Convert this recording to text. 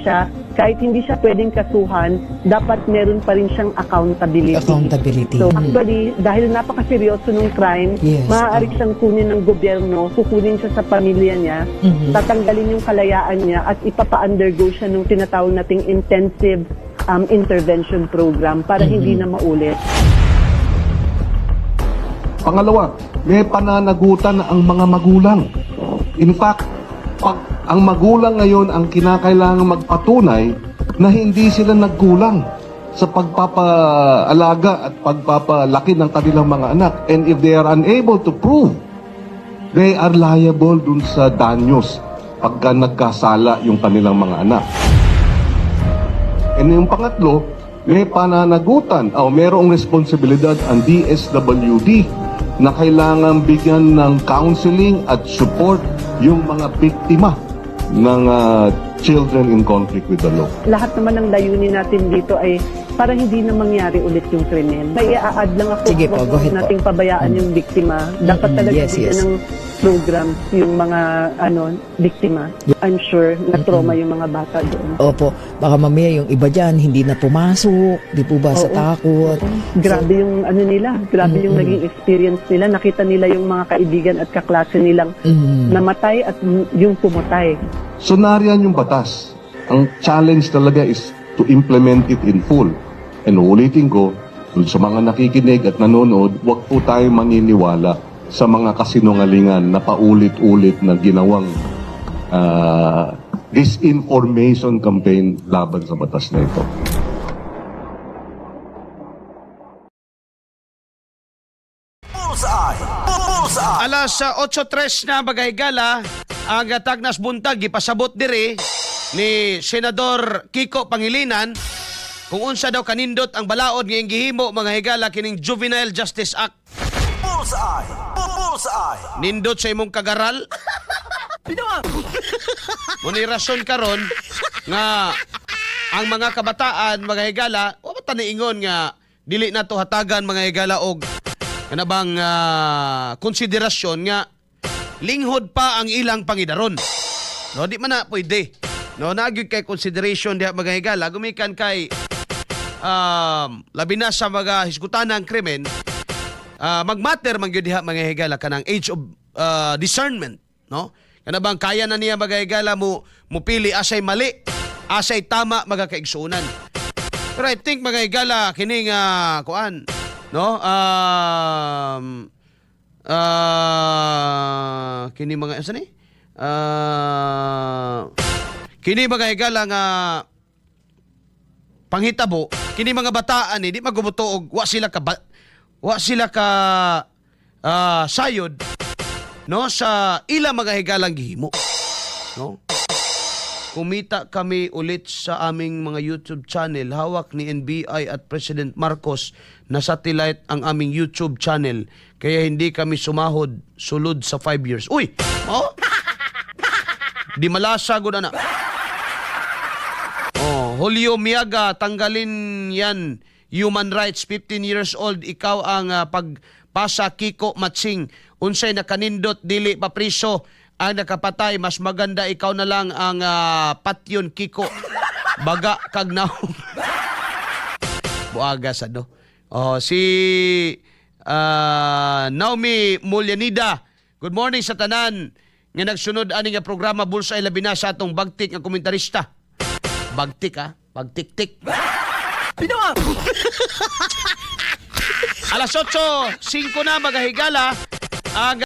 siya, kahit hindi siya pwedeng kasuhan, dapat meron pa rin siyang accountability. So actually, dahil napakaseryoso ng crime, Yes. maaari siyang kunin ng gobyerno, kukunin siya sa pamilya niya, tatanggalin yung kalayaan niya at ipapa-undergo siya ng tinatawag nating intensive intervention program para hindi na maulit. Pangalawa, may pananagutan ang mga magulang. In fact, pag ang magulang ngayon ang kinakailangan magpatunay na hindi sila nagkulang sa pagpapaalaga at pagpapalaki ng kanilang mga anak. And if they are unable to prove, they are liable dun sa danyos pagka nagkasala yung kanilang mga anak. And yung pangatlo, may pananagutan o mayroong responsibilidad ang DSWD na kailangan bigyan ng counseling at support yung mga biktima ng children in conflict with the law. Lahat naman ng layunin natin dito ay para hindi na mangyari ulit yung krimen. May i-add lang ako, Sige po, go ahead po. nating pabayaan yung biktima. Dapat talaga Yes, bigyan yes. ng program yung mga biktima. I'm sure na trauma yung mga bata doon. Opo, baka mamaya yung iba dyan hindi na pumasok, di po ba, sa Oo. takot. Grabe yung nila, grabe yung naging experience nila. Nakita nila yung mga kaibigan at kaklase nilang namatay at yung pumutay. So nariyan yung batas. Ang challenge talaga is to implement it in full. And ulitin ko, dun sa mga nakikinig at nanonood, huwag po tayo maniniwala sa mga kasinungalingan na paulit-ulit na ginawang disinformation campaign laban sa batas na ito. Alas 8:03 na bagay-gala, ang tagnas buntag gipasabot diri ni Senador Kiko Pangilinan kung unsa daw kanindot ang balaod nga gihimo mga higala kining Juvenile Justice Act. Nindot sa imong kagaral. Muni rason karon nga ang mga kabataan mga higala wa ta niingon nga dili na to hatagan mga higala og kanabang konsiderasyon nga linghod pa ang ilang pangidaron. No, di man na pwede. No, nagyud kay consideration diha mga higala gumikan kay labi na sa mga hisgutan ng krimen, magmatter man gyud diha mga higala kanang age of discernment, no? Kanabang kaya na niya mga higala mo pili asay mali, asay tama mga kaigsunan. Pero I think mga higala kining kuan, no? Kini mga asa ni? Kini mga higala nga panghitabo, kini mga bataan ni di magubuto og wa sila ka sayod, no, sa ila mga higalang gihimo, no? Kumita kami ulit sa aming mga YouTube channel. Hawak ni NBI at President Marcos na satellite ang aming YouTube channel. Kaya hindi kami sumahod sulod sa 5 years. Uy! Oh? Di malasa gud ana. Oh, Julio Miaga, tanggalin yan. Human rights, 15 years old. Ikaw ang pagpasa Kiko Matsing. Unsay nakanindot, dili pa priso. Ang nakapatay, mas maganda ikaw na lang ang patyon Kiko. Baga kagnaong. Buaga sa do. Oh, si Naomi Mulyanida. Good morning sa tanan. Nga nagsunod ani nga programa Bulsa ay labi na sa atong bagtik nga komentarista. Bagtik bagtik-tik. Alas 8:05 na magahigala. Ang